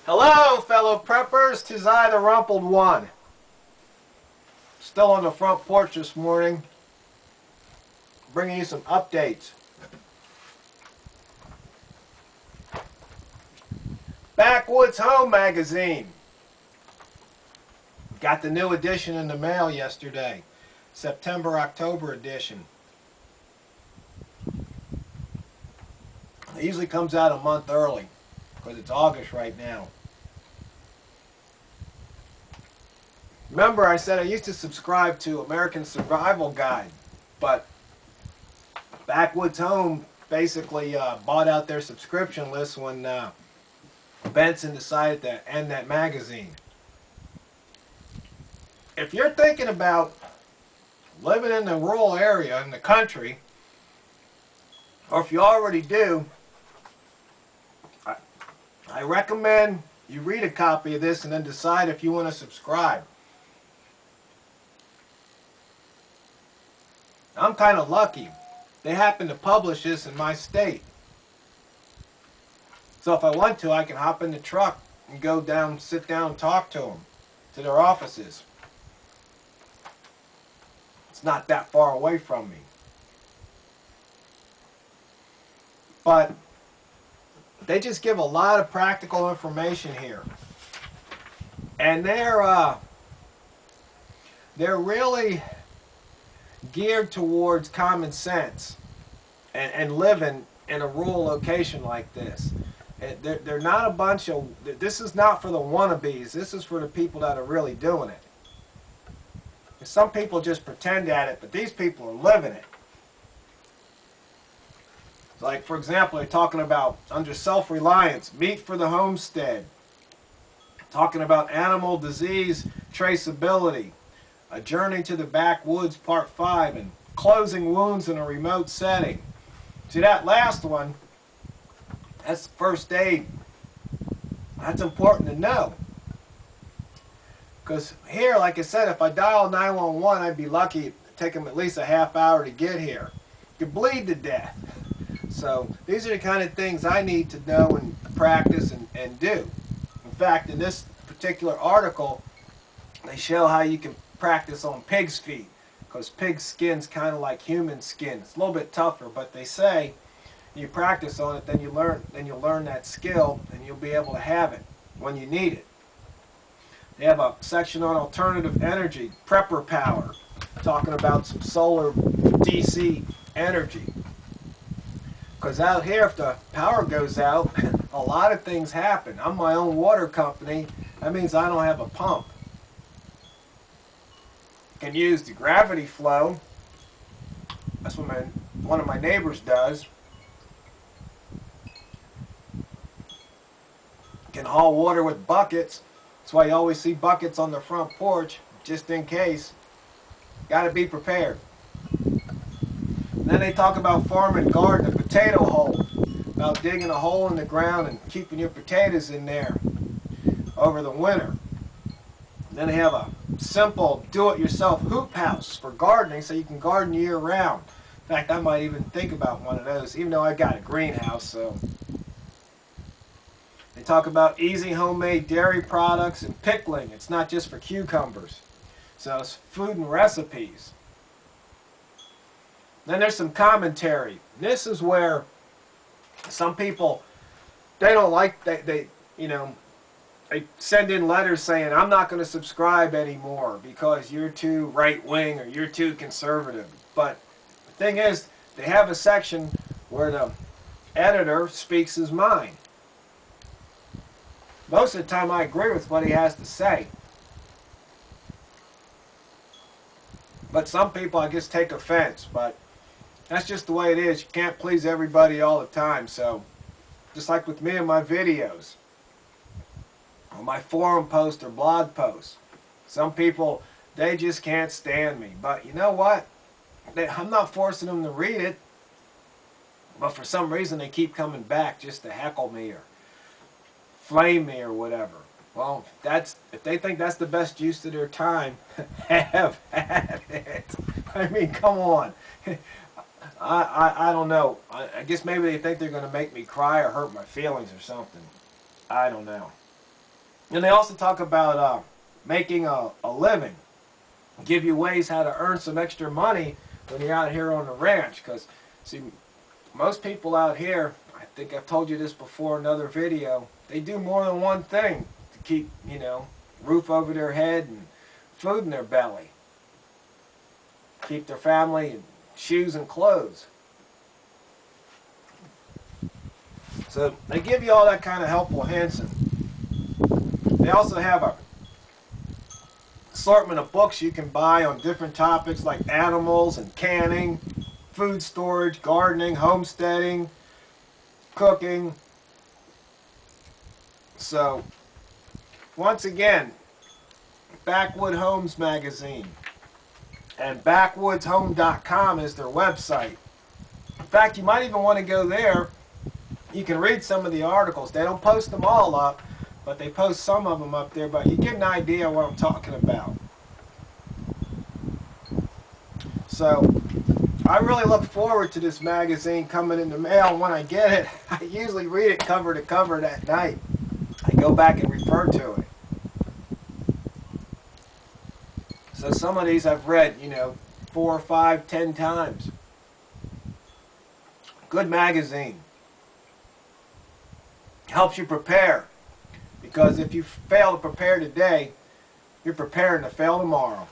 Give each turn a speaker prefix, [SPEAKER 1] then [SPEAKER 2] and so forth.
[SPEAKER 1] Hello, fellow preppers. 'Tis I, the Rumpled One. Still on the front porch this morning, bringing you some updates. Backwoods Home Magazine. Got the new edition in the mail yesterday. September-October edition. It usually comes out a month early because it's August right now. Remember, I said I used to subscribe to American Survival Guide, but Backwoods Home basically bought out their subscription list when Benson decided to end that magazine. If you're thinking about living in the rural area in the country, or if you already do, I recommend you read a copy of this and then decide if you want to subscribe. I'm kind of lucky. They happen to publish this in my state. So if I want to, I can hop in the truck and go down, sit down and talk to them, to their offices. It's not that far away from me. But they just give a lot of practical information here. And they're really geared towards common sense and living in a rural location like this. They're not a bunch of, this is not for the wannabes, this is for the people that are really doing it. Some people just pretend at it, but these people are living it. Like, for example, they're talking about, under self-reliance, meat for the homestead. Talking about animal disease traceability. A Journey to the Backwoods Part 5, and closing wounds in a remote setting. See, that last one, that's first aid. That's important to know. Because here, like I said, if I dial 911, I'd be lucky. It'd take them at least a half hour to get here. You could bleed to death. So these are the kind of things I need to know and practice and do. In fact, in this particular article, they show how you can practice on pig's feet, because pig's skin's kind of like human skin. It's a little bit tougher, but they say you practice on it, then you'll learn that skill, and you'll be able to have it when you need it. They have a section on alternative energy, prepper power, talking about some solar DC energy. Because out here, if the power goes out, a lot of things happen. I'm my own water company. That means I don't have a pump. Can use the gravity flow. That's what one of my neighbors does. Can haul water with buckets. That's why you always see buckets on the front porch, just in case. Got to be prepared. And then they talk about farm and garden, a potato hole, about digging a hole in the ground and keeping your potatoes in there over the winter. And then they have a simple do-it-yourself hoop house for gardening, so you can garden year-round. In fact, I might even think about one of those, even though I got a greenhouse. So they talk about easy homemade dairy products and pickling. It's not just for cucumbers. So it's food and recipes. Then there's some commentary. This is where some people, they don't like, they send in letters saying, I'm not going to subscribe anymore because you're too right-wing or you're too conservative. But the thing is, they have a section where the editor speaks his mind. Most of the time I agree with what he has to say. But some people, I guess, take offense. But that's just the way it is. You can't please everybody all the time. So, just like with me and my videos, or my forum posts or blog posts, some people, they just can't stand me. But you know what? I'm not forcing them to read it. But for some reason, they keep coming back just to heckle me or flame me or whatever. Well, if they think that's the best use of their time, have at it. I mean, come on. I don't know. I guess maybe they think they're going to make me cry or hurt my feelings or something. I don't know. And they also talk about making a living, give you ways how to earn some extra money when you're out here on the ranch. Because, see, most people out here, I think I've told you this before in another video, they do more than one thing to keep, you know, roof over their head and food in their belly. Keep their family and shoes and clothes. So they give you all that kind of helpful hints. And they also have a assortment of books you can buy on different topics like animals and canning, food storage, gardening, homesteading, cooking. So, once again, Backwoods Homes Magazine and backwoodshome.com is their website. In fact, you might even want to go there. You can read some of the articles. They don't post them all up, but they post some of them up there, but you get an idea of what I'm talking about. So, I really look forward to this magazine coming in the mail. When I get it, I usually read it cover to cover that night. I go back and refer to it. So some of these I've read, you know, 4, 5, 10 times. Good magazine. Helps you prepare. Because if you fail to prepare today, you're preparing to fail tomorrow.